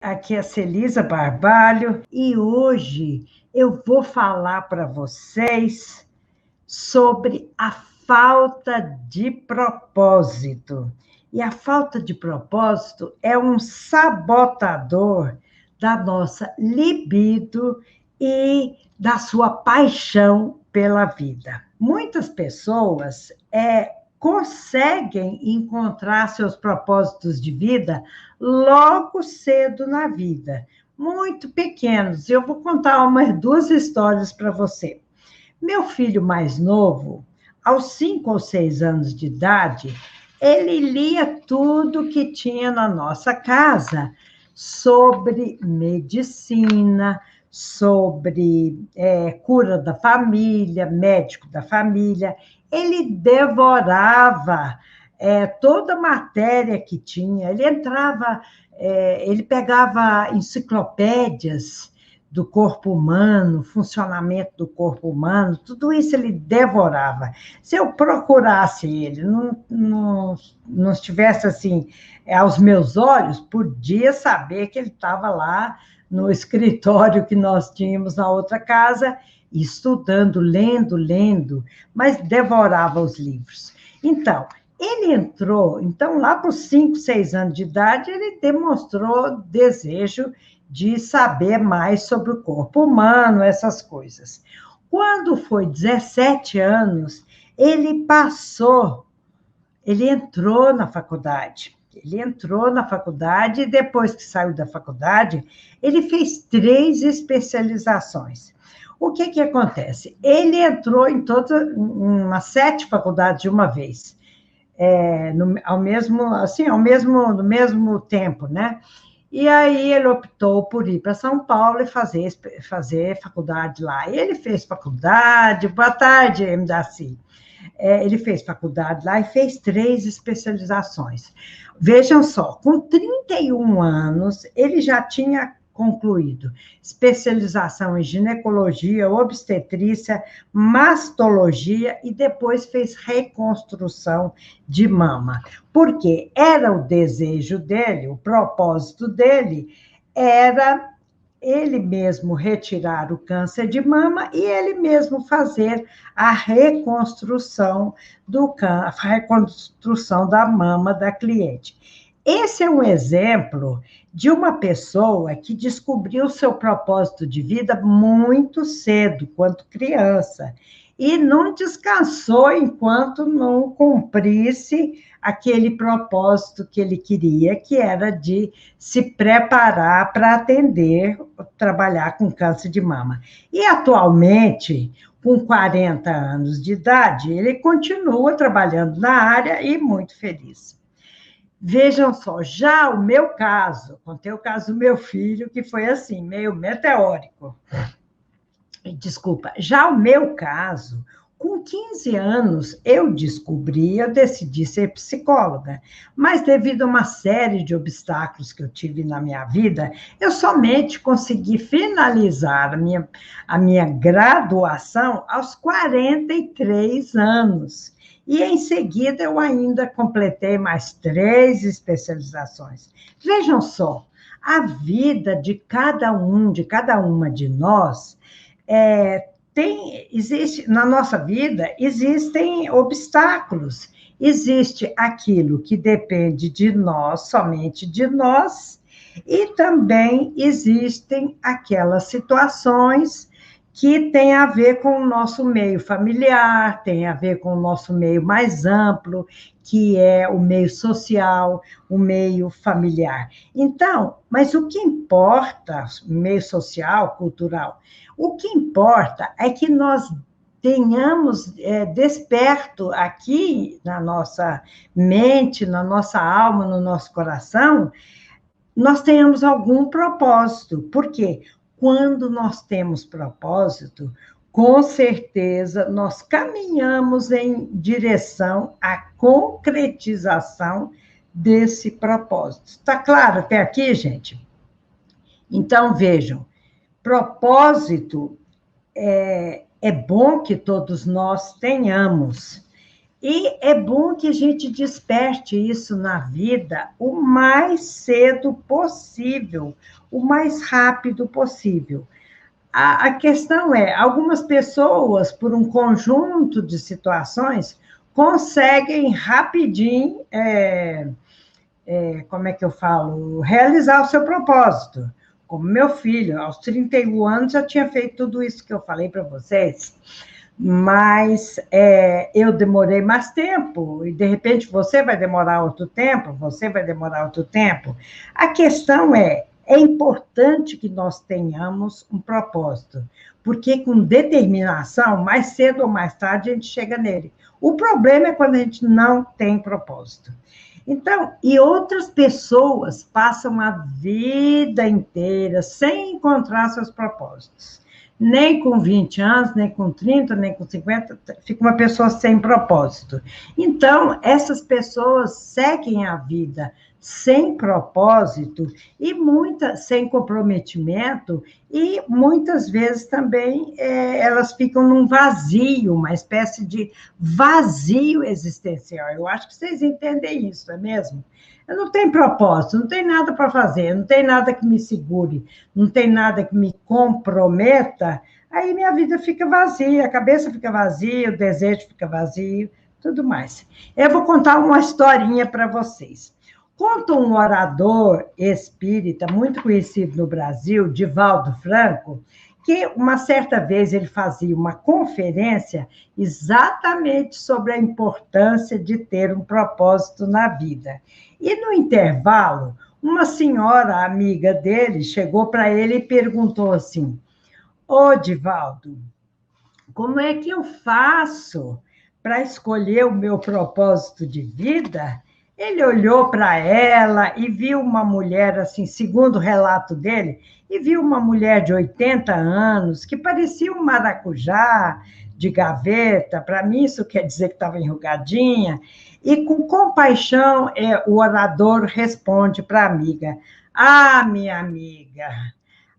Aqui é a Celisa Barbalho e hoje eu vou falar para vocês sobre a falta de propósito. E a falta de propósito é um sabotador da nossa libido e da sua paixão pela vida. Muitas pessoas conseguem encontrar seus propósitos de vida logo cedo na vida, muito pequenos. Eu vou contar umas duas histórias para você. Meu filho mais novo, aos 5 ou 6 anos de idade, ele lia tudo que tinha na nossa casa sobre medicina, sobre cura da família, médico da família. Ele devorava toda matéria que tinha. Ele entrava, ele pegava enciclopédias do corpo humano, funcionamento do corpo humano, tudo isso ele devorava. Se eu procurasse ele, não estivesse assim aos meus olhos, podia saber que ele estava lá no escritório que nós tínhamos na outra casa, estudando, lendo, mas devorava os livros. Então, ele entrou, lá para os 5, 6 anos de idade, ele demonstrou desejo de saber mais sobre o corpo humano, essas coisas. Quando foi 17 anos, ele entrou na faculdade. Ele entrou na faculdade e depois que saiu da faculdade, ele fez 3 especializações. O que acontece? Ele entrou em umas 7 faculdades de uma vez, no mesmo tempo, né? E aí ele optou por ir para São Paulo e fazer faculdade lá. E ele fez faculdade, boa tarde, MDACI. Ele fez faculdade lá e fez 3 especializações. Vejam só, com 31 anos, ele já tinha concluído especialização em ginecologia, obstetrícia, mastologia e depois fez reconstrução de mama. Porque era o desejo dele, o propósito dele era ele mesmo retirar o câncer de mama e ele mesmo fazer a reconstrução a reconstrução da mama da cliente. Esse é um exemplo de uma pessoa que descobriu seu propósito de vida muito cedo, quando criança, e não descansou enquanto não cumprisse aquele propósito que ele queria, que era de se preparar para trabalhar com câncer de mama. E atualmente, com 40 anos de idade, ele continua trabalhando na área e muito feliz. Vejam só, já o meu caso, contei o caso do meu filho, que foi assim, meio meteórico. Desculpa, já o meu caso, com 15 anos, eu decidi ser psicóloga, mas devido a uma série de obstáculos que eu tive na minha vida, eu somente consegui finalizar a minha graduação aos 43 anos. E, em seguida, eu ainda completei mais 3 especializações. Vejam só, a vida de cada uma de nós na nossa vida, existem obstáculos. Existe aquilo que depende de nós, somente de nós, e também existem aquelas situações que têm a ver com o nosso meio familiar, tem a ver com o nosso meio mais amplo, que é o meio social, o meio familiar. Então, mas o que importa, meio social, cultural, o que importa é que nós tenhamos desperto aqui na nossa mente, na nossa alma, no nosso coração, nós tenhamos algum propósito. Por quê? Quando nós temos propósito, com certeza nós caminhamos em direção à concretização desse propósito. Está claro até aqui, gente? Então, vejam, propósito é bom que todos nós tenhamos. E é bom que a gente desperte isso na vida o mais cedo possível, o mais rápido possível. A questão é, algumas pessoas, por um conjunto de situações, conseguem rapidinho, como é que eu falo, realizar o seu propósito. Como meu filho, aos 31 anos, já tinha feito tudo isso que eu falei para vocês, mas eu demorei mais tempo, e de repente você vai demorar outro tempo, você vai demorar outro tempo. A questão é importante que nós tenhamos um propósito, porque com determinação, mais cedo ou mais tarde, a gente chega nele. O problema é quando a gente não tem propósito. Então, e outras pessoas passam a vida inteira sem encontrar seus propósitos. Nem com 20 anos, nem com 30, nem com 50, fica uma pessoa sem propósito. Então, essas pessoas seguem a vida sem propósito e muitas sem comprometimento, e muitas vezes também elas ficam num vazio, uma espécie de vazio existencial. Eu acho que vocês entendem isso, não é mesmo? Eu não tenho propósito, não tem nada para fazer, não tem nada que me segure, não tem nada que me comprometa, aí minha vida fica vazia, a cabeça fica vazia, o desejo fica vazio, tudo mais. Eu vou contar uma historinha para vocês. Conta um orador espírita muito conhecido no Brasil, Divaldo Franco, que uma certa vez ele fazia uma conferência exatamente sobre a importância de ter um propósito na vida. E no intervalo, uma senhora amiga dele chegou para ele e perguntou assim: Ô, Divaldo, como é que eu faço para escolher o meu propósito de vida? Ele olhou para ela e viu uma mulher, assim, segundo o relato dele, e viu uma mulher de 80 anos, que parecia um maracujá de gaveta, para mim isso quer dizer que estava enrugadinha, e com compaixão o orador responde para a amiga: Ah, minha amiga,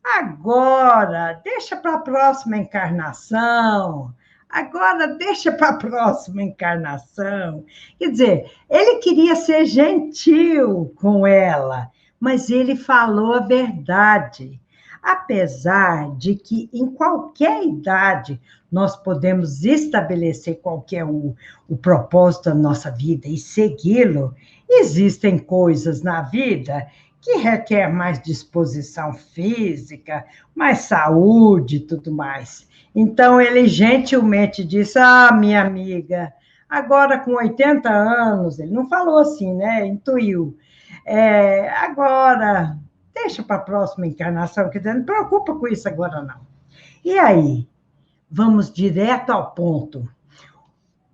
agora, deixa para a próxima encarnação. Agora, deixa para a próxima encarnação. Quer dizer, ele queria ser gentil com ela, mas ele falou a verdade. Apesar de que, em qualquer idade, nós podemos estabelecer qualquer o propósito da nossa vida e segui-lo, existem coisas na vida que requer mais disposição física, mais saúde e tudo mais. Então, ele gentilmente disse: Ah, minha amiga, agora com 80 anos, ele não falou assim, né? Intuiu. Agora, deixa para a próxima encarnação, quer dizer, não preocupa com isso agora, não. E aí? Vamos direto ao ponto.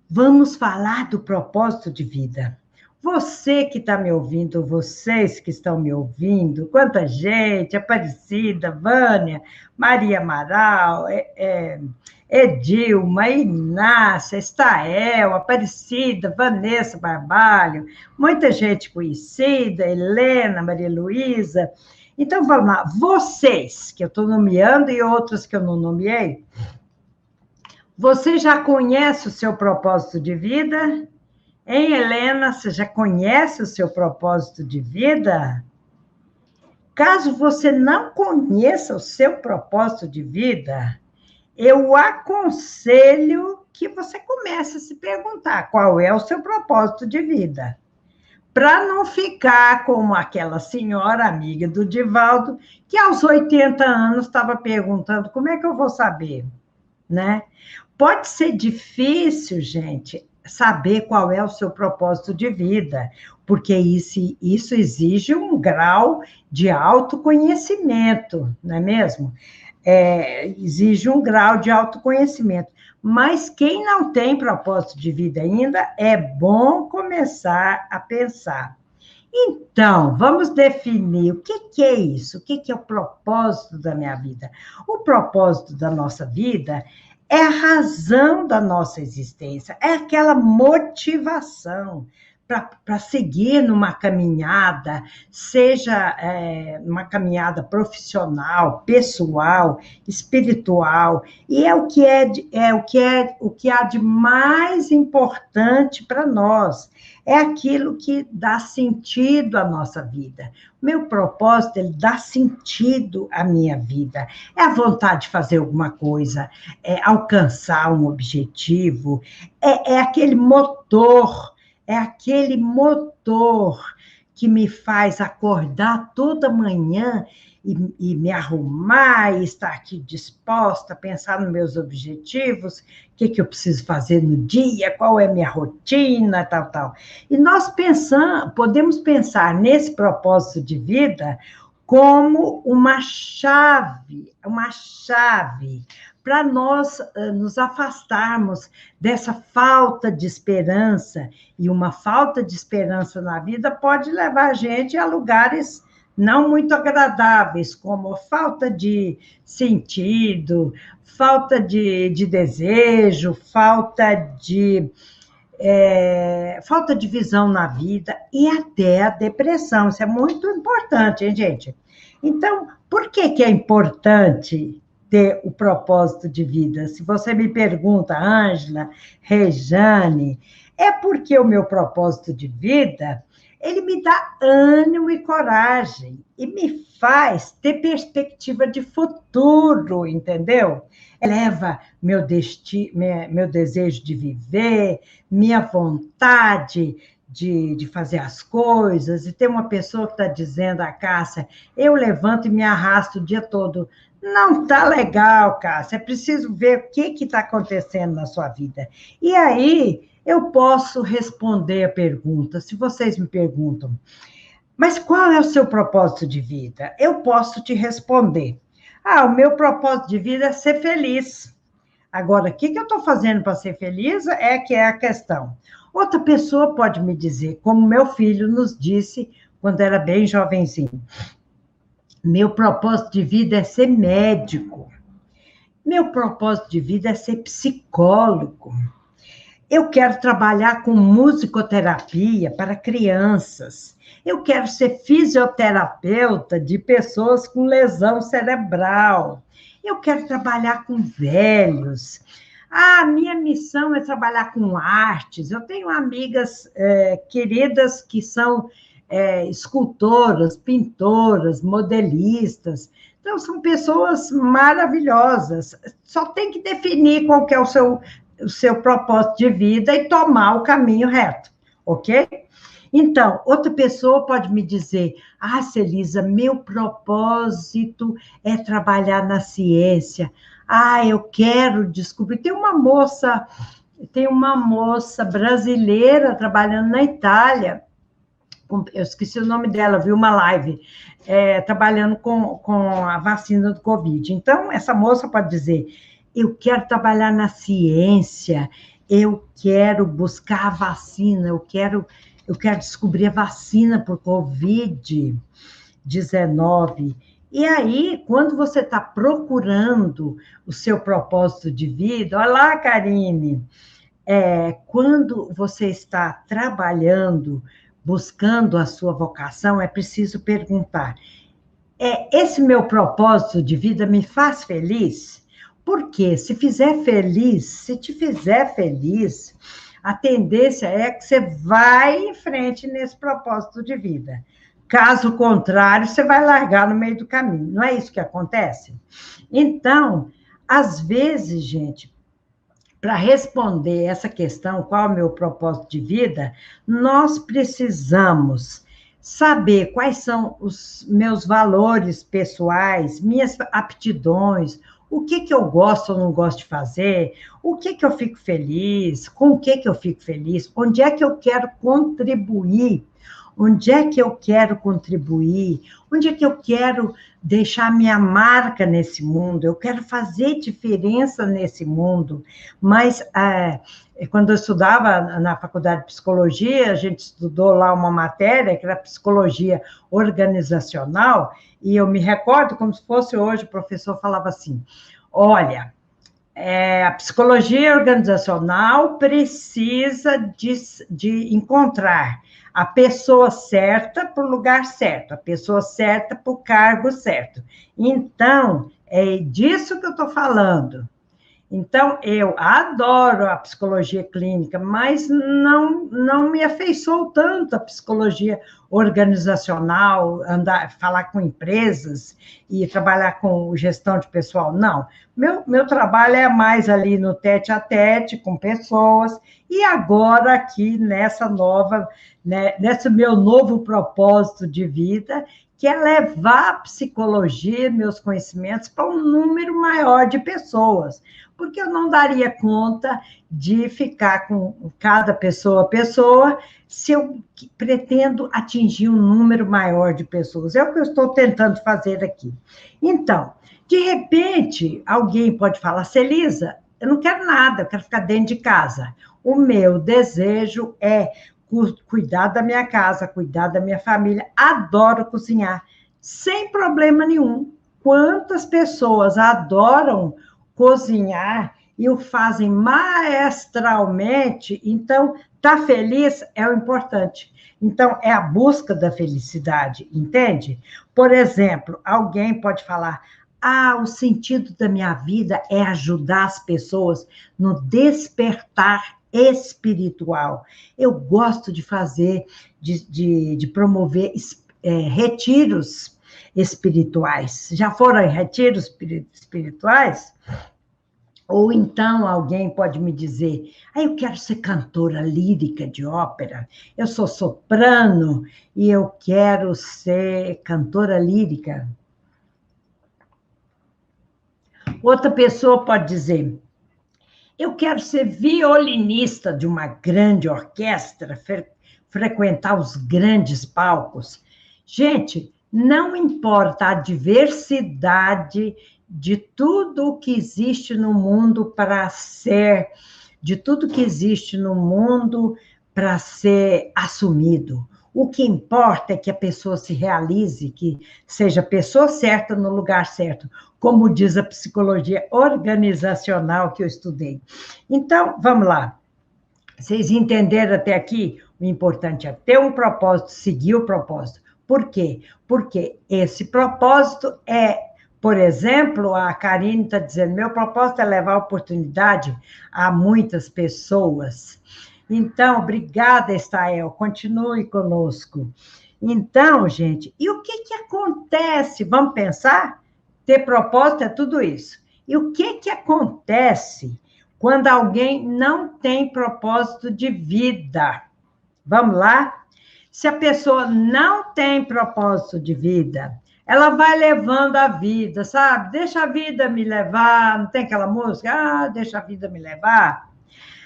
Vamos falar do propósito de vida. Você que está me ouvindo, vocês que estão me ouvindo, quanta gente, Aparecida, Vânia, Maria Amaral, Edilma, Inácia, Estael, Aparecida, Vanessa Barbalho, muita gente conhecida, Helena, Maria Luísa. Então, vamos lá, vocês que eu estou nomeando e outros que eu não nomeei, você já conhece o seu propósito de vida? Hein, Helena, você já conhece o seu propósito de vida? Caso você não conheça o seu propósito de vida, eu aconselho que você comece a se perguntar qual é o seu propósito de vida, para não ficar como aquela senhora amiga do Divaldo, que aos 80 anos estava perguntando como é que eu vou saber, né? Pode ser difícil, gente, saber qual é o seu propósito de vida, porque isso exige um grau de autoconhecimento, não é mesmo? Exige um grau de autoconhecimento. Mas quem não tem propósito de vida ainda, é bom começar a pensar. Então, vamos definir o que é isso, o que é o propósito da minha vida. O propósito da nossa vida é a razão da nossa existência, é aquela motivação para seguir numa caminhada, seja uma caminhada profissional, pessoal, espiritual, e o que há de mais importante para nós. É aquilo que dá sentido à nossa vida. Meu propósito, ele dá sentido à minha vida. É a vontade de fazer alguma coisa, é alcançar um objetivo, é aquele motor que me faz acordar toda manhã e me arrumar e estar aqui disposta a pensar nos meus objetivos, o que eu preciso fazer no dia, qual é a minha rotina, tal, tal. E nós podemos pensar nesse propósito de vida como uma chave para nós nos afastarmos dessa falta de esperança, e uma falta de esperança na vida pode levar a gente a lugares não muito agradáveis, como falta de sentido, falta de desejo, falta de visão na vida e até a depressão. Isso é muito importante, hein, gente? Então, por que é importante ter o propósito de vida? Se você me pergunta, Ângela, Rejane, é porque o meu propósito de vida, ele me dá ânimo e coragem e me faz ter perspectiva de futuro, entendeu? Eleva meu desejo de viver, minha vontade de fazer as coisas, e tem uma pessoa que está dizendo, a Cássia, eu levanto e me arrasto o dia todo. Não está legal, Cássia, é preciso ver o que está acontecendo na sua vida. E aí, eu posso responder a pergunta, se vocês me perguntam, mas qual é o seu propósito de vida? Eu posso te responder. O meu propósito de vida é ser feliz. Agora, o que eu estou fazendo para ser feliz que é a questão. Outra pessoa pode me dizer, como meu filho nos disse quando era bem jovenzinho, meu propósito de vida é ser médico. Meu propósito de vida é ser psicólogo. Eu quero trabalhar com musicoterapia para crianças. Eu quero ser fisioterapeuta de pessoas com lesão cerebral. Eu quero trabalhar com velhos. Minha missão é trabalhar com artes. Eu tenho amigas queridas que são escultoras, pintoras, modelistas. Então, são pessoas maravilhosas. Só tem que definir qual que é o seu propósito de vida e tomar o caminho reto, ok? Então, outra pessoa pode me dizer, Celisa, meu propósito é trabalhar na ciência. Eu quero descobrir. Tem uma moça brasileira trabalhando na Itália, eu esqueci o nome dela, vi uma live, trabalhando com a vacina do Covid. Então, essa moça pode dizer, eu quero trabalhar na ciência, eu quero buscar a vacina, eu quero descobrir a vacina para o Covid-19. E aí, quando você está procurando o seu propósito de vida, olha lá, Karine, quando você está trabalhando, buscando a sua vocação, é preciso perguntar, esse meu propósito de vida me faz feliz? Porque se te fizer feliz, a tendência é que você vai em frente nesse propósito de vida. Caso contrário, você vai largar no meio do caminho. Não é isso que acontece? Então, às vezes, gente, para responder essa questão, qual é o meu propósito de vida, nós precisamos saber quais são os meus valores pessoais, minhas aptidões, o que eu gosto ou não gosto de fazer, o que eu fico feliz, com o que eu fico feliz, onde é que eu quero contribuir, onde é que eu quero contribuir, onde é que eu quero deixar minha marca nesse mundo, eu quero fazer diferença nesse mundo. Mas, quando eu estudava na faculdade de psicologia, a gente estudou lá uma matéria que era psicologia organizacional, e eu me recordo como se fosse hoje, o professor falava assim, olha, A psicologia organizacional precisa de encontrar a pessoa certa para o lugar certo, a pessoa certa para o cargo certo. Então, é disso que eu estou falando. Então, eu adoro a psicologia clínica, mas não me afeiçoou tanto a psicologia organizacional, falar com empresas e trabalhar com gestão de pessoal. Não, meu trabalho é mais ali no tete-a-tete com pessoas, e agora aqui nessa nova, né, nesse meu novo propósito de vida, que é levar a psicologia, meus conhecimentos, para um número maior de pessoas, porque eu não daria conta de ficar com cada pessoa se eu pretendo atingir um número maior de pessoas. É o que eu estou tentando fazer aqui. Então, de repente, alguém pode falar, Celisa, eu não quero nada, eu quero ficar dentro de casa. O meu desejo é cuidar da minha casa, cuidar da minha família, adoro cozinhar, sem problema nenhum. Quantas pessoas adoram cozinhar e o fazem maestralmente, então, tá feliz é o importante. Então, é a busca da felicidade, entende? Por exemplo, alguém pode falar, o sentido da minha vida é ajudar as pessoas no despertar espiritual. Eu gosto de fazer, de promover retiros espirituais. Já foram em retiros espirituais? Ou então alguém pode me dizer, eu quero ser cantora lírica de ópera, eu sou soprano e eu quero ser cantora lírica. Outra pessoa pode dizer, eu quero ser violinista de uma grande orquestra, frequentar os grandes palcos. Gente, não importa a diversidade de tudo o que existe no mundo para ser, de tudo que existe no mundo para ser assumido. O que importa é que a pessoa se realize, que seja a pessoa certa no lugar certo, como diz a psicologia organizacional que eu estudei. Então, vamos lá. Vocês entenderam até aqui? O importante é ter um propósito, seguir o propósito. Por quê? Porque esse propósito por exemplo, a Karine está dizendo, meu propósito é levar a oportunidade a muitas pessoas. Então, obrigada, Estael, continue conosco. Então, gente, e o que acontece? Vamos pensar? Ter propósito é tudo isso. E o que acontece quando alguém não tem propósito de vida? Vamos lá? Se a pessoa não tem propósito de vida, ela vai levando a vida, sabe? Deixa a vida me levar, não tem aquela música? Deixa a vida me levar.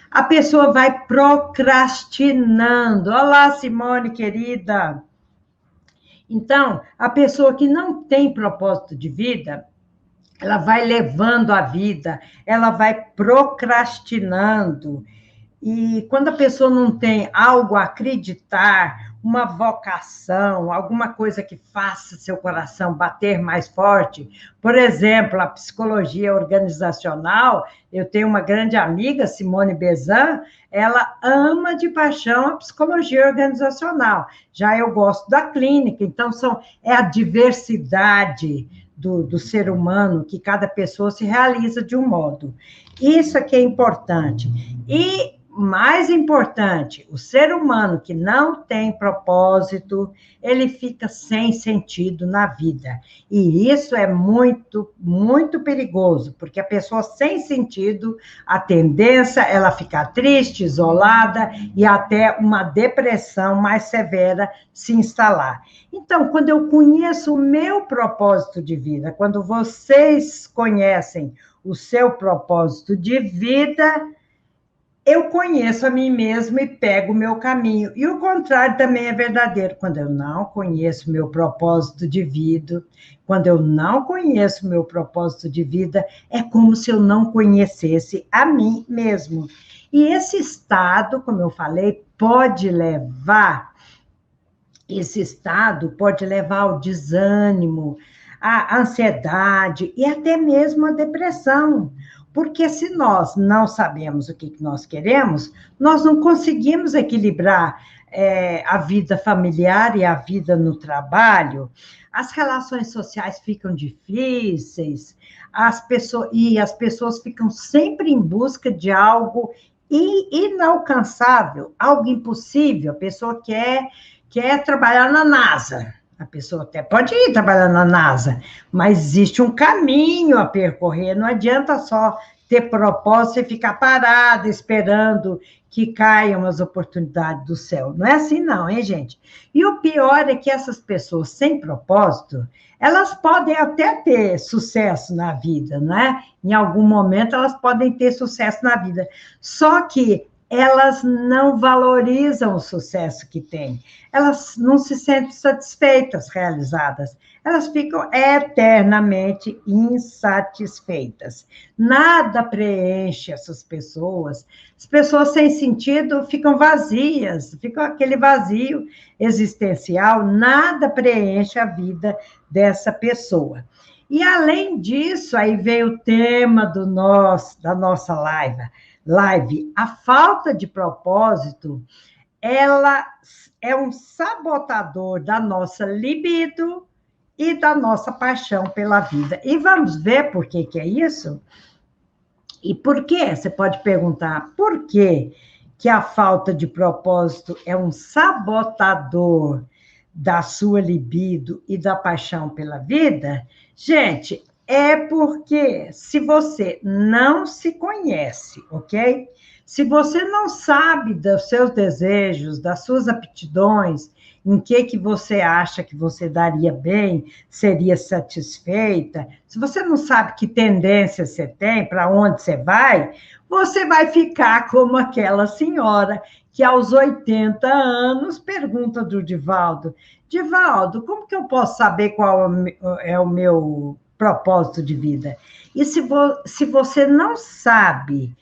A pessoa vai procrastinando. Olá, Simone, querida. Então, a pessoa que não tem propósito de vida, ela vai levando a vida, ela vai procrastinando. E quando a pessoa não tem algo a acreditar, uma vocação, alguma coisa que faça seu coração bater mais forte, por exemplo, a psicologia organizacional, eu tenho uma grande amiga, Simone Bezan, ela ama de paixão a psicologia organizacional. Já eu gosto da clínica, então é a diversidade do ser humano, que cada pessoa se realiza de um modo. Isso é que é importante. E mais importante, o ser humano que não tem propósito, ele fica sem sentido na vida. E isso é muito, muito perigoso, porque a pessoa sem sentido, a tendência é ela ficar triste, isolada e até uma depressão mais severa se instalar. Então, quando eu conheço o meu propósito de vida, quando vocês conhecem o seu propósito de vida, eu conheço a mim mesma e pego o meu caminho. E o contrário também é verdadeiro. Quando eu não conheço o meu propósito de vida, quando eu não conheço o meu propósito de vida, é como se eu não conhecesse a mim mesmo. E esse estado, como eu falei, esse estado pode levar ao desânimo, à ansiedade e até mesmo à depressão. Porque se nós não sabemos o que nós queremos, nós não conseguimos equilibrar a vida familiar e a vida no trabalho, as relações sociais ficam difíceis, as pessoas ficam sempre em busca de algo inalcançável, algo impossível. A pessoa quer trabalhar na NASA. A pessoa até pode ir trabalhar na NASA, mas existe um caminho a percorrer. Não adianta só ter propósito e ficar parada esperando que caiam as oportunidades do céu. Não é assim, não, hein, gente? E o pior é que essas pessoas sem propósito, elas podem até ter sucesso na vida, não é? Em algum momento elas podem ter sucesso na vida. Só que elas não valorizam o sucesso que têm. Elas não se sentem satisfeitas, realizadas. Elas ficam eternamente insatisfeitas. Nada preenche essas pessoas. As pessoas sem sentido ficam vazias, ficam aquele vazio existencial, nada preenche a vida dessa pessoa. E, além disso, aí veio o tema da nossa live. A falta de propósito, ela é um sabotador da nossa libido e da nossa paixão pela vida. E vamos ver por que é isso? E por quê? Você pode perguntar, por quê que a falta de propósito é um sabotador da sua libido e da paixão pela vida? Gente, é porque se você não se conhece, ok? Se você não sabe dos seus desejos, das suas aptidões, em que você acha que você daria bem, seria satisfeita, se você não sabe que tendência você tem, para onde você vai ficar como aquela senhora que aos 80 anos pergunta do Divaldo, Divaldo, como que eu posso saber qual é o meu propósito de vida? E se você não sabe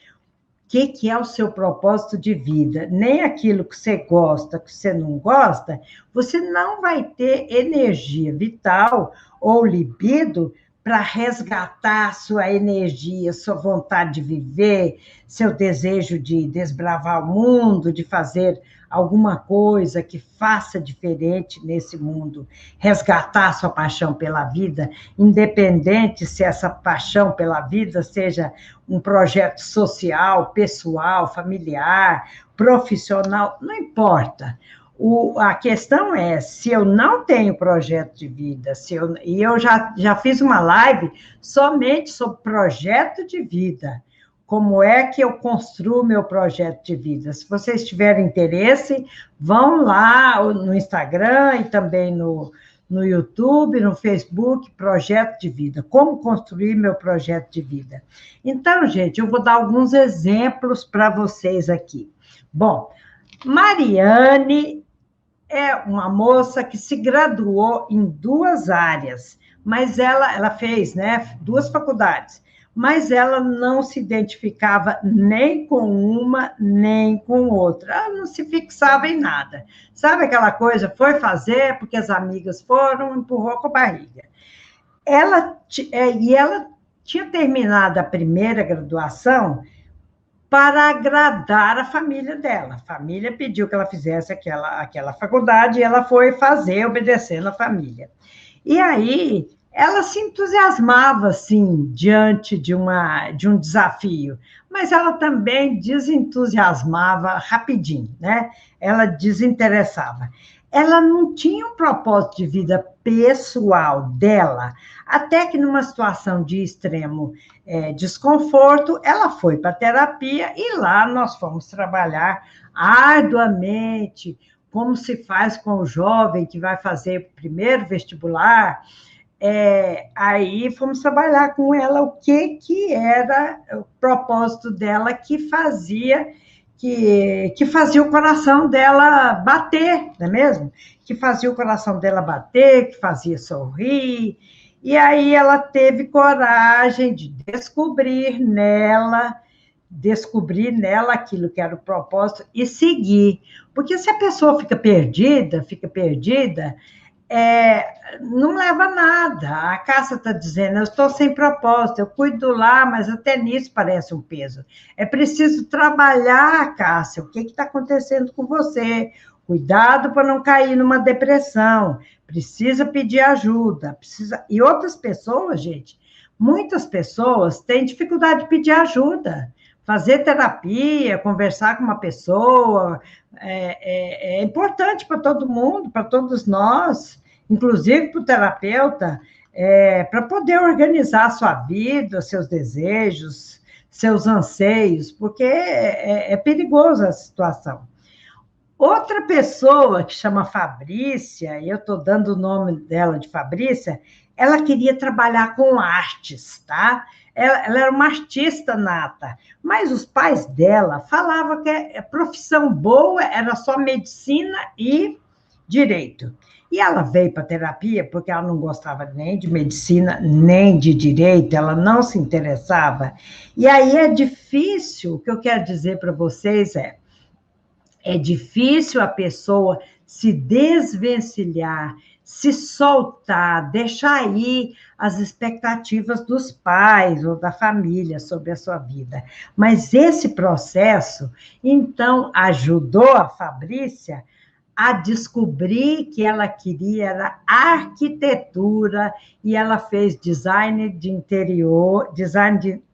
que é o seu propósito de vida, nem aquilo que você gosta, que você não gosta, você não vai ter energia vital ou libido para resgatar sua energia, sua vontade de viver, seu desejo de desbravar o mundo, de fazer alguma coisa que faça diferente nesse mundo, resgatar sua paixão pela vida, independente se essa paixão pela vida seja um projeto social, pessoal, familiar, profissional, não importa. A questão é, se eu não tenho projeto de vida, e eu já fiz uma live somente sobre projeto de vida, como é que eu construo meu projeto de vida. Se vocês tiverem interesse, vão lá no Instagram e também no YouTube, no Facebook, Projeto de Vida. Como construir meu projeto de vida. Então, gente, eu vou dar alguns exemplos para vocês aqui. Bom, Mariane é uma moça que se graduou em 2 áreas, mas ela fez, né, 2 faculdades, mas ela não se identificava nem com uma, nem com outra. Ela não se fixava em nada. Sabe aquela coisa? Foi fazer porque as amigas foram, empurrou com a barriga. Ela tinha terminado a primeira graduação para agradar a família dela. A família pediu que ela fizesse aquela faculdade e ela foi fazer, obedecendo a família. E aí, ela se entusiasmava, assim, diante de um desafio, mas ela também desentusiasmava rapidinho, né? Ela desinteressava. Ela não tinha um propósito de vida pessoal dela, até que numa situação de extremo desconforto, ela foi para a terapia e lá nós fomos trabalhar arduamente, como se faz com o jovem que vai fazer o primeiro vestibular. Aí fomos trabalhar com ela o que era o propósito dela que fazia o coração dela bater, não é mesmo? Que fazia o coração dela bater, que fazia sorrir. E aí ela teve coragem de descobrir nela aquilo que era o propósito e seguir. Porque se a pessoa fica perdida, não leva a nada. A Cássia está dizendo, eu estou sem propósito, eu cuido do lar, mas até nisso parece um peso. É preciso trabalhar, Cássia, o que está acontecendo com você? Cuidado para não cair numa depressão, precisa pedir ajuda, precisa... E outras pessoas, gente, muitas pessoas têm dificuldade de pedir ajuda, fazer terapia, conversar com uma pessoa, é importante para todo mundo, para todos nós, inclusive para o terapeuta, para poder organizar a sua vida, seus desejos, seus anseios, porque é perigosa a situação. Outra pessoa que chama Fabrícia, e eu estou dando o nome dela de Fabrícia, ela queria trabalhar com artes, tá? Ela era uma artista nata, mas os pais dela falavam que a profissão boa era só medicina e direito. E ela veio para terapia porque ela não gostava nem de medicina, nem de direito, ela não se interessava. E aí é difícil, o que eu quero dizer para vocês é difícil a pessoa se desvencilhar, se soltar, deixar aí as expectativas dos pais ou da família sobre a sua vida. Mas esse processo, então, ajudou a Fabrícia a descobrir que ela queria era arquitetura e ela fez design de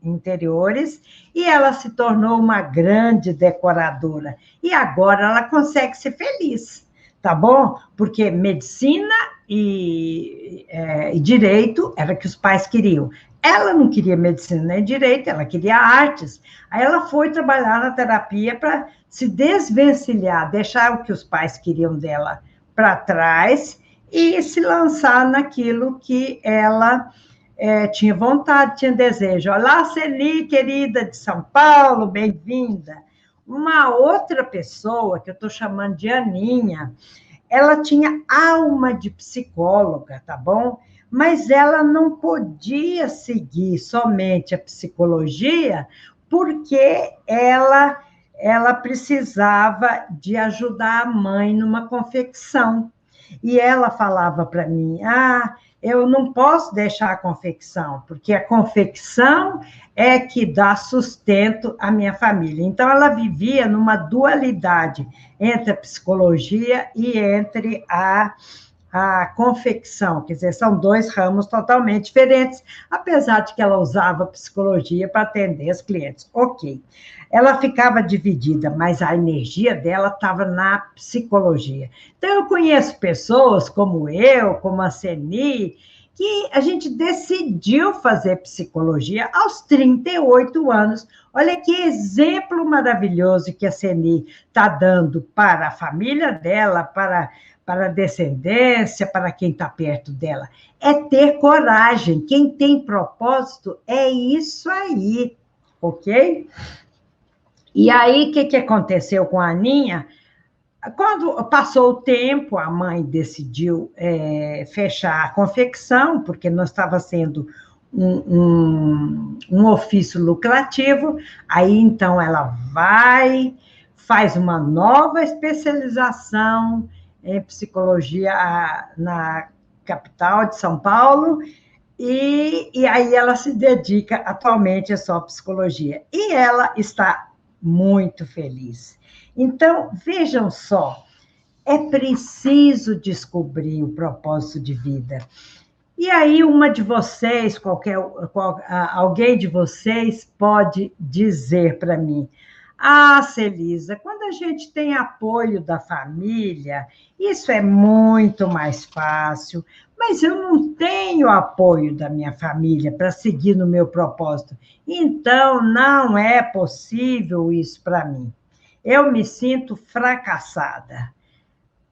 interiores e ela se tornou uma grande decoradora. E agora ela consegue ser feliz, tá bom? Porque medicina e direito era o que os pais queriam. Ela não queria medicina nem direito, ela queria artes. Aí ela foi trabalhar na terapia para se desvencilhar, deixar o que os pais queriam dela para trás e se lançar naquilo que ela tinha vontade, tinha desejo. Olá, Celi, querida de São Paulo, bem-vinda. Uma outra pessoa, que eu estou chamando de Aninha, ela tinha alma de psicóloga, tá bom? Mas ela não podia seguir somente a psicologia, porque ela precisava de ajudar a mãe numa confecção. E ela falava para mim, eu não posso deixar a confecção, porque a confecção é que dá sustento à minha família. Então, ela vivia numa dualidade entre a psicologia e entre a confecção, quer dizer, são dois ramos totalmente diferentes, apesar de que ela usava psicologia para atender os clientes. Ok. Ela ficava dividida, mas a energia dela estava na psicologia. Então, eu conheço pessoas como eu, como a Ceni, que a gente decidiu fazer psicologia aos 38 anos. Olha que exemplo maravilhoso que a Ceni está dando para a família dela, para a descendência, para quem está perto dela. É ter coragem. Quem tem propósito é isso aí, ok? E aí, o que aconteceu com a Aninha? Quando passou o tempo, a mãe decidiu fechar a confecção, porque não estava sendo um ofício lucrativo. Aí, então, ela faz uma nova especialização em psicologia na capital de São Paulo, e aí ela se dedica atualmente a só psicologia. E ela está muito feliz. Então, vejam só, é preciso descobrir o propósito de vida. E aí, uma de vocês, alguém de vocês pode dizer para mim, Celisa, quando a gente tem apoio da família, isso é muito mais fácil, mas eu não tenho apoio da minha família para seguir no meu propósito, então não é possível isso para mim. Eu me sinto fracassada.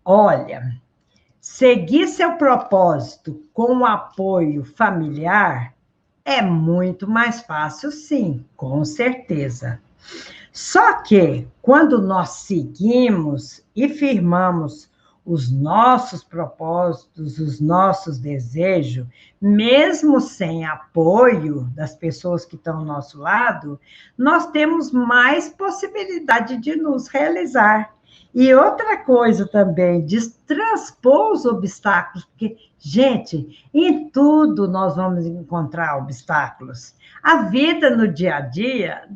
Olha, seguir seu propósito com o apoio familiar é muito mais fácil, sim, com certeza. Só que, quando nós seguimos e firmamos os nossos propósitos, os nossos desejos, mesmo sem apoio das pessoas que estão ao nosso lado, nós temos mais possibilidade de nos realizar. E outra coisa também, transpor os obstáculos, porque, gente, em tudo nós vamos encontrar obstáculos. A vida no dia a dia,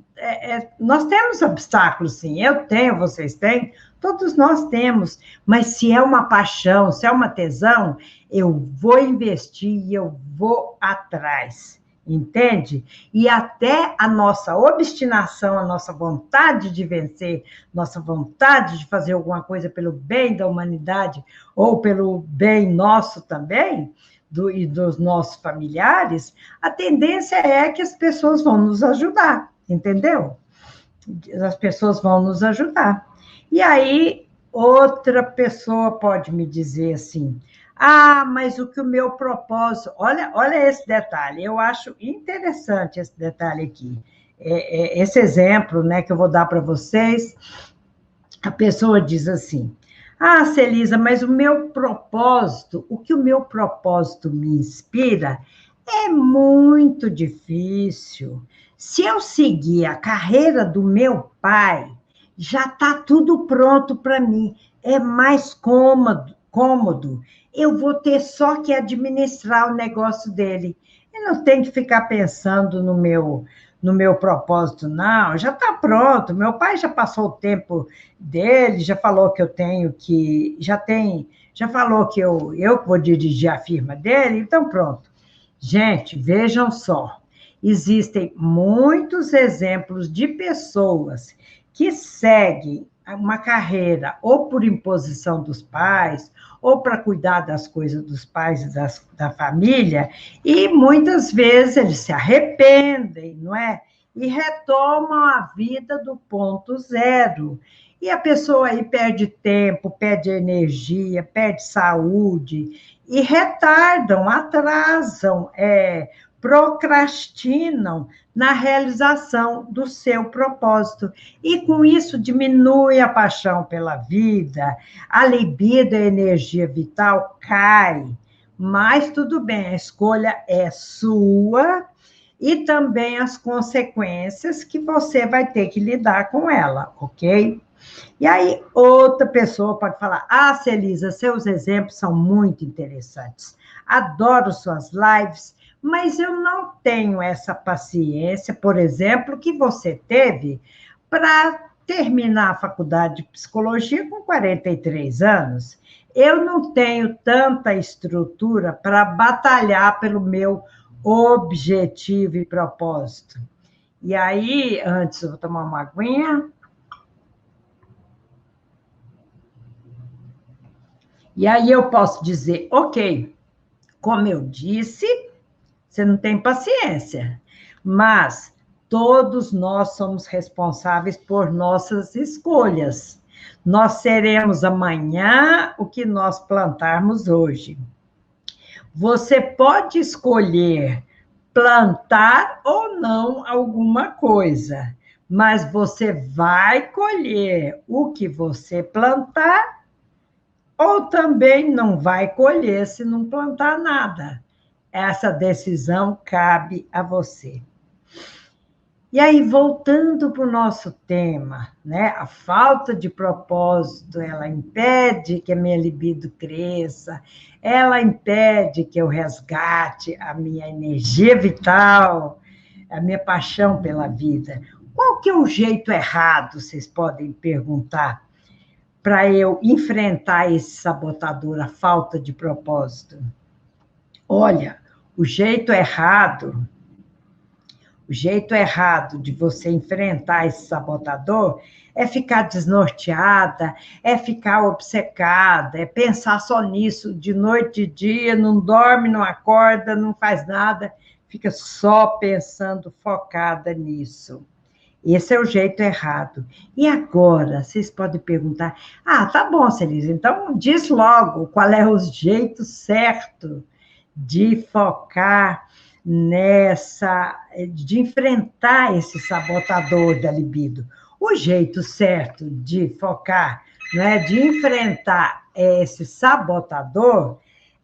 nós temos obstáculos, sim. Eu tenho, vocês têm, todos nós temos. Mas se é uma paixão, se é uma tesão, eu vou investir e eu vou atrás. Entende? E até a nossa obstinação, a nossa vontade de vencer, nossa vontade de fazer alguma coisa pelo bem da humanidade ou pelo bem nosso também, e dos nossos familiares, a tendência é que as pessoas vão nos ajudar, entendeu? As pessoas vão nos ajudar. E aí, outra pessoa pode me dizer assim: ah, mas o que o meu propósito. Olha esse detalhe, eu acho interessante esse detalhe aqui. Esse exemplo, né, que eu vou dar para vocês, a pessoa diz assim: ah, Celisa, mas o meu propósito, o que o meu propósito me inspira é muito difícil. Se eu seguir a carreira do meu pai, já está tudo pronto para mim. É mais cômodo. Eu vou ter só que administrar o negócio dele. Eu não tenho que ficar pensando no meu propósito, não. Já está pronto. Meu pai já passou o tempo dele, já falou que eu tenho que. Já falou que eu vou dirigir a firma dele, então pronto. Gente, vejam só, existem muitos exemplos de pessoas que seguem uma carreira ou por imposição dos pais, ou para cuidar das coisas dos pais e da família, e muitas vezes eles se arrependem, não é? E retomam a vida do ponto zero. E a pessoa aí perde tempo, perde energia, perde saúde, e retardam, atrasam, procrastinam na realização do seu propósito. E com isso diminui a paixão pela vida, a libido, a energia vital cai. Mas tudo bem, a escolha é sua e também as consequências que você vai ter que lidar com ela, ok? E aí, outra pessoa pode falar: ah, Celisa, seus exemplos são muito interessantes. Adoro suas lives, mas eu não tenho essa paciência, por exemplo, que você teve para terminar a faculdade de psicologia com 43 anos. Eu não tenho tanta estrutura para batalhar pelo meu objetivo e propósito. E aí, antes, eu vou tomar uma aguinha. E aí eu posso dizer: ok, como eu disse, você não tem paciência, mas todos nós somos responsáveis por nossas escolhas. Nós seremos amanhã o que nós plantarmos hoje. Você pode escolher plantar ou não alguma coisa, mas você vai colher o que você plantar, ou também não vai colher se não plantar nada. Essa decisão cabe a você. E aí, voltando para o nosso tema, né? A falta de propósito, ela impede que a minha libido cresça, ela impede que eu resgate a minha energia vital, a minha paixão pela vida. Qual que é o jeito errado, vocês podem perguntar, para eu enfrentar esse sabotador, a falta de propósito? Olha, o jeito errado de você enfrentar esse sabotador é ficar desnorteada, é ficar obcecada, é pensar só nisso de noite e dia, não dorme, não acorda, não faz nada, fica só pensando, focada nisso. Esse é o jeito errado. E agora, vocês podem perguntar: ah, tá bom, Celise, então diz logo qual é o jeito certo de focar de enfrentar esse sabotador da libido. O jeito certo de focar, né, de enfrentar esse sabotador,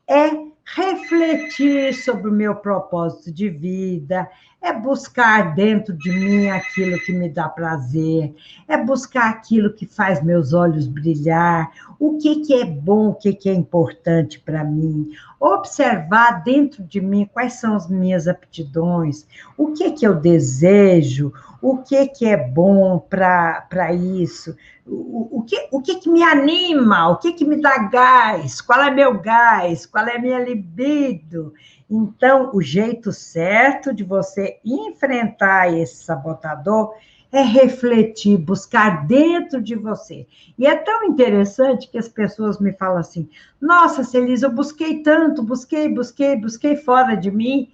é refletir sobre o meu propósito de vida, é buscar dentro de mim aquilo que me dá prazer, é buscar aquilo que faz meus olhos brilhar, o que que é bom, o que que é importante para mim, observar dentro de mim quais são as minhas aptidões, o que eu desejo, o que é bom para isso, o que me anima, o que me dá gás, qual é meu gás, qual é minha libido. Então, o jeito certo de você enfrentar esse sabotador é refletir, buscar dentro de você. E é tão interessante que as pessoas me falam assim: nossa, Celise, eu busquei tanto, busquei fora de mim,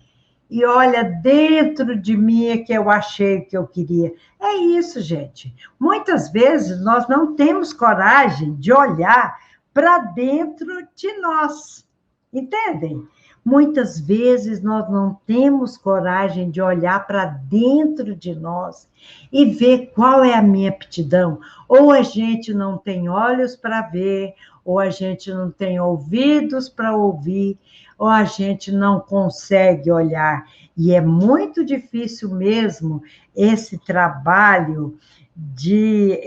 e olha, dentro de mim é que eu achei o que eu queria. É isso, gente. Muitas vezes nós não temos coragem de olhar para dentro de nós. Entendem? Muitas vezes nós não temos coragem de olhar para dentro de nós e ver qual é a minha aptidão. Ou a gente não tem olhos para ver, ou a gente não tem ouvidos para ouvir, ou a gente não consegue olhar. E é muito difícil mesmo esse trabalho de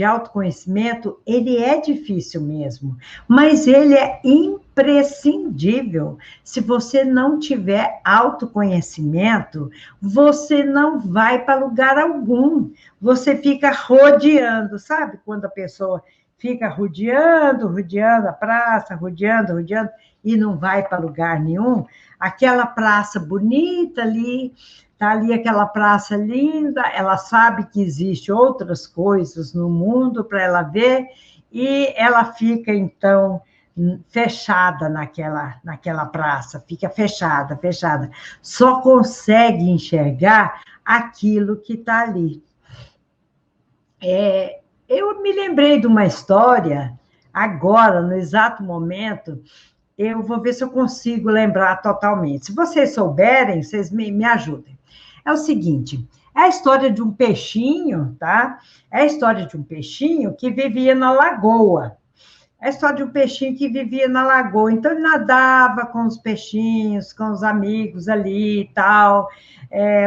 autoconhecimento, ele é difícil mesmo, mas ele é imprescindível. Se você não tiver autoconhecimento, você não vai para lugar algum. Você fica rodeando, sabe? Quando a pessoa fica rodeando a praça, rodeando, e não vai para lugar nenhum. Aquela praça bonita ali, está ali aquela praça linda, ela sabe que existe outras coisas no mundo para ela ver, e ela fica, então, fechada naquela praça, fica fechada. Só consegue enxergar aquilo que está ali. Eu me lembrei de uma história, agora, no exato momento, eu vou ver se eu consigo lembrar totalmente. Se vocês souberem, vocês me ajudem. É o seguinte, é a história de um peixinho, tá? É a história de um peixinho que vivia na lagoa. É a história de um peixinho que vivia na lagoa. Então, ele nadava com os peixinhos, com os amigos ali e tal.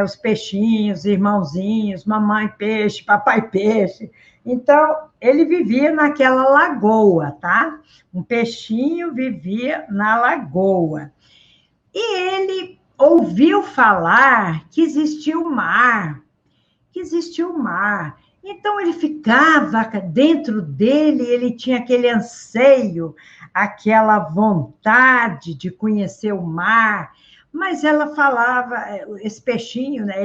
Os peixinhos, irmãozinhos, mamãe peixe, papai peixe. Então, ele vivia naquela lagoa, tá? Um peixinho vivia na lagoa. E ele ouviu falar que existia o mar, Então, ele ficava dentro dele, ele tinha aquele anseio, aquela vontade de conhecer o mar, mas ela falava, esse peixinho, né,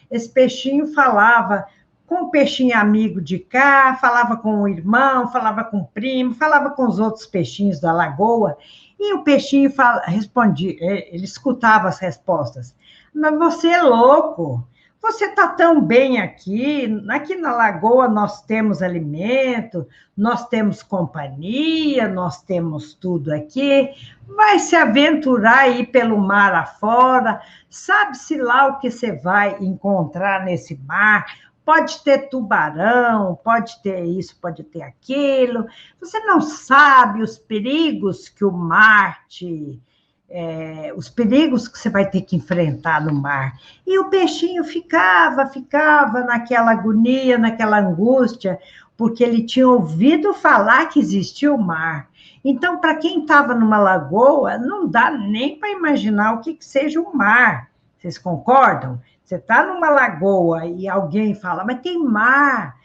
esse peixinho falava com o peixinho amigo de cá, falava com o irmão, falava com o primo, falava com os outros peixinhos da lagoa, e o peixinho respondia, ele escutava as respostas. Mas você é louco, você está tão bem aqui na lagoa nós temos alimento, nós temos companhia, nós temos tudo aqui, vai se aventurar aí pelo mar afora, sabe-se lá o que você vai encontrar nesse mar, pode ter tubarão, pode ter isso, pode ter aquilo, você não sabe os perigos que o mar os perigos que você vai ter que enfrentar no mar. E o peixinho ficava naquela agonia, naquela angústia, porque ele tinha ouvido falar que existia o mar. Então, para quem estava numa lagoa, não dá nem para imaginar o que seja o mar. Vocês concordam? Você está numa lagoa e alguém fala, mas tem mar.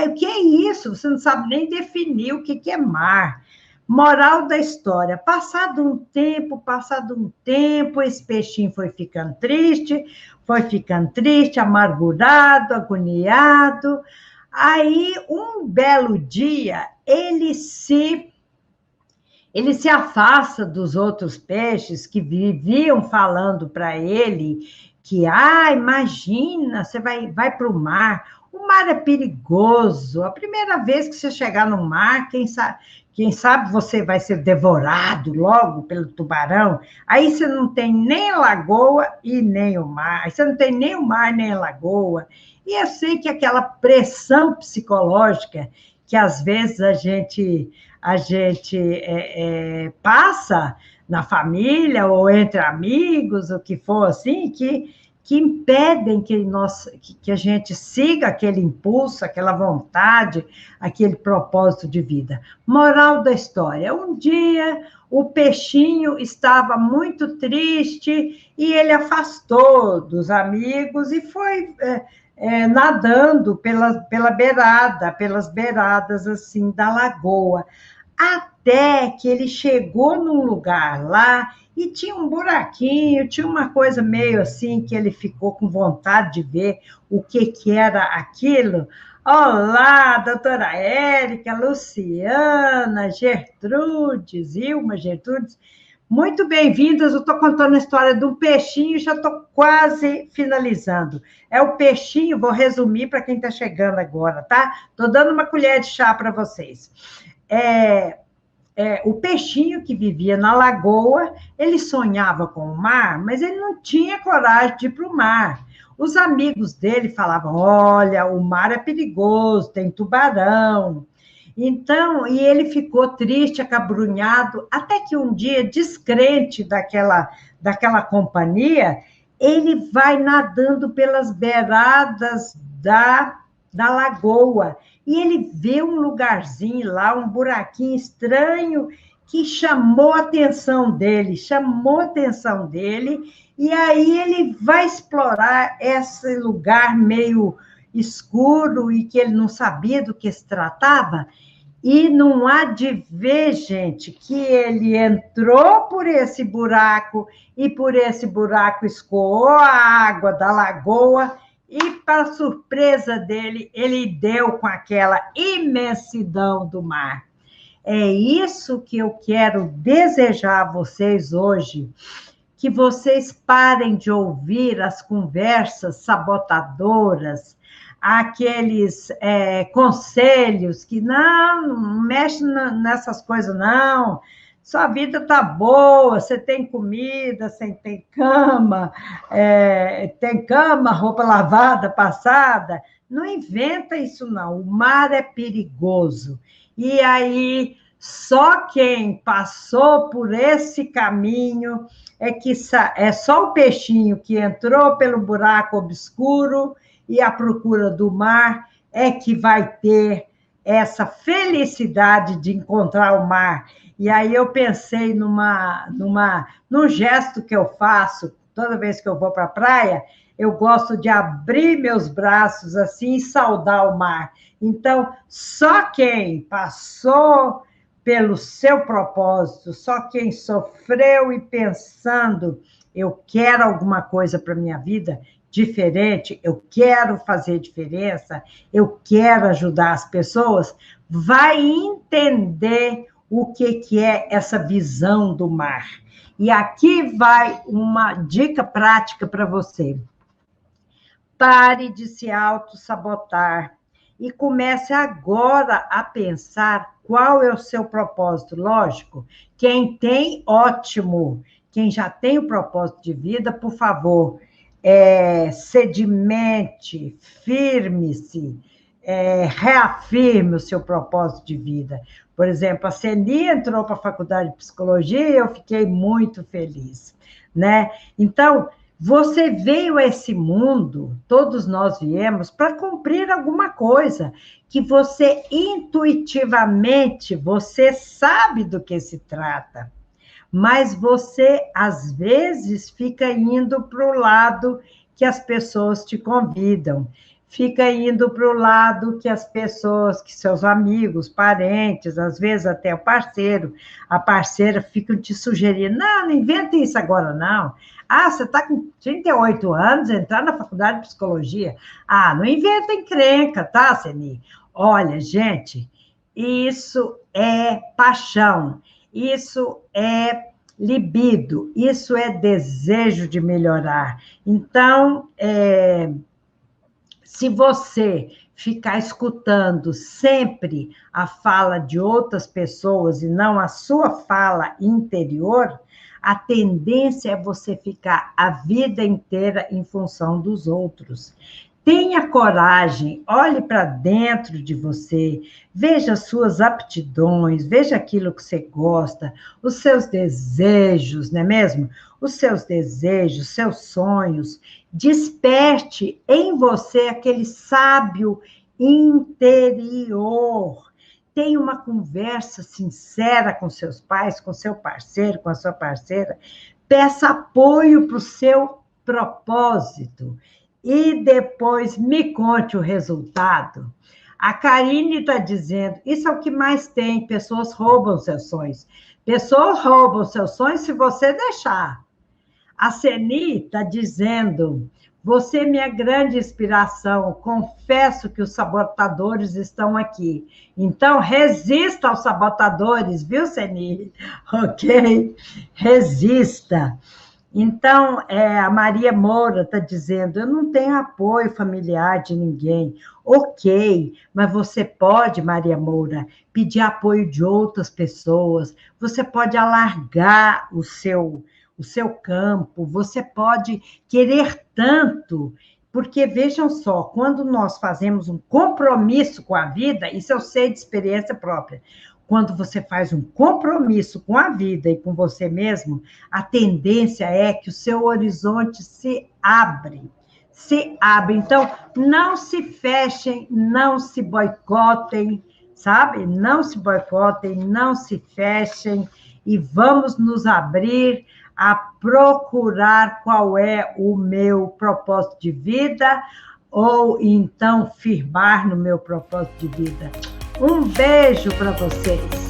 O que é isso? Você não sabe nem definir o que é mar. Moral da história, passado um tempo, esse peixinho foi ficando triste, amargurado, agoniado. Aí, um belo dia, ele se afasta dos outros peixes que viviam falando para ele que, imagina, você vai para o mar é perigoso, a primeira vez que você chegar no mar, quem sabe você vai ser devorado logo pelo tubarão, aí você não tem nem a lagoa e nem o mar, aí você não tem nem o mar nem a lagoa, e eu sei que aquela pressão psicológica que às vezes a gente passa, na família ou entre amigos, o que for assim, que impedem que a gente siga aquele impulso, aquela vontade, aquele propósito de vida. Moral da história: um dia o peixinho estava muito triste e ele afastou dos amigos e foi nadando pela beirada, pelas beiradas assim da lagoa, até que ele chegou num lugar lá e tinha um buraquinho, tinha uma coisa meio assim que ele ficou com vontade de ver o que era aquilo. Olá, doutora Érica, Luciana, Gertrudes, Ilma, Gertrudes, muito bem-vindas. Eu estou contando a história de um peixinho e já estou quase finalizando. É o peixinho, vou resumir para quem está chegando agora, tá? Estou dando uma colher de chá para vocês. O peixinho que vivia na lagoa, ele sonhava com o mar, mas ele não tinha coragem de ir para o mar. Os amigos dele falavam: olha, o mar é perigoso, tem tubarão. Então, e ele ficou triste, acabrunhado, até que um dia, descrente daquela companhia, ele vai nadando pelas beiradas da lagoa. E ele vê um lugarzinho lá, um buraquinho estranho, que chamou a atenção dele, e aí ele vai explorar esse lugar meio escuro e que ele não sabia do que se tratava, e não há de ver, gente, que ele entrou por esse buraco e por esse buraco escoou a água da lagoa e, para surpresa dele, ele deu com aquela imensidão do mar. É isso que eu quero desejar a vocês hoje, que vocês parem de ouvir as conversas sabotadoras, aqueles conselhos que não mexe nessas coisas, não. Sua vida está boa, você tem comida, você tem cama, roupa lavada, passada. Não inventa isso, não. O mar é perigoso. E aí, só quem passou por esse caminho é só o peixinho que entrou pelo buraco obscuro e à procura do mar é que vai ter essa felicidade de encontrar o mar. E aí eu pensei num gesto que eu faço toda vez que eu vou para a praia. Eu gosto de abrir meus braços assim e saudar o mar. Então, só quem passou pelo seu propósito, só quem sofreu e pensando, eu quero alguma coisa para a minha vida diferente, eu quero fazer diferença, eu quero ajudar as pessoas, vai entender o que é essa visão do mar. E aqui vai uma dica prática para você. Pare de se auto-sabotar e comece agora a pensar qual é o seu propósito. Lógico, quem tem, ótimo. Quem já tem o propósito de vida, por favor, sedimente, firme-se, reafirme o seu propósito de vida. Por exemplo, a Ceni entrou para a faculdade de psicologia e eu fiquei muito feliz, né? Então, você veio a esse mundo, todos nós viemos, para cumprir alguma coisa, que você intuitivamente, você sabe do que se trata, mas você, às vezes, fica indo para o lado que as pessoas te convidam, fica indo para o lado que as pessoas, que seus amigos, parentes, às vezes até o parceiro, a parceira ficam te sugerindo: não inventa isso agora, não. Ah, você está com 38 anos, entrar na faculdade de psicologia. Ah, não inventa encrenca, tá, Ceni? Olha, gente, isso é paixão, isso é libido, isso é desejo de melhorar. Então, se você ficar escutando sempre a fala de outras pessoas e não a sua fala interior, a tendência é você ficar a vida inteira em função dos outros. Tenha coragem, olhe para dentro de você, veja as suas aptidões, veja aquilo que você gosta, os seus desejos, não é mesmo? Os seus desejos, seus sonhos. Desperte em você aquele sábio interior. Tenha uma conversa sincera com seus pais, com seu parceiro, com a sua parceira. Peça apoio para o seu propósito e depois me conte o resultado. A Karine está dizendo, isso é o que mais tem, pessoas roubam seus sonhos. Pessoas roubam seus sonhos se você deixar. A Seni está dizendo, você é minha grande inspiração, confesso que os sabotadores estão aqui. Então, resista aos sabotadores, viu, Seni? Ok? Resista. Então, a Maria Moura está dizendo, eu não tenho apoio familiar de ninguém. Ok, mas você pode, Maria Moura, pedir apoio de outras pessoas, você pode alargar o seu campo, você pode querer tanto, porque vejam só, quando nós fazemos um compromisso com a vida, isso eu sei de experiência própria, quando você faz um compromisso com a vida e com você mesmo, a tendência é que o seu horizonte se abre. Se abre. Então, não se fechem, não se boicotem, sabe? Não se boicotem, não se fechem e vamos nos abrir a procurar qual é o meu propósito de vida ou então firmar no meu propósito de vida. Um beijo para vocês.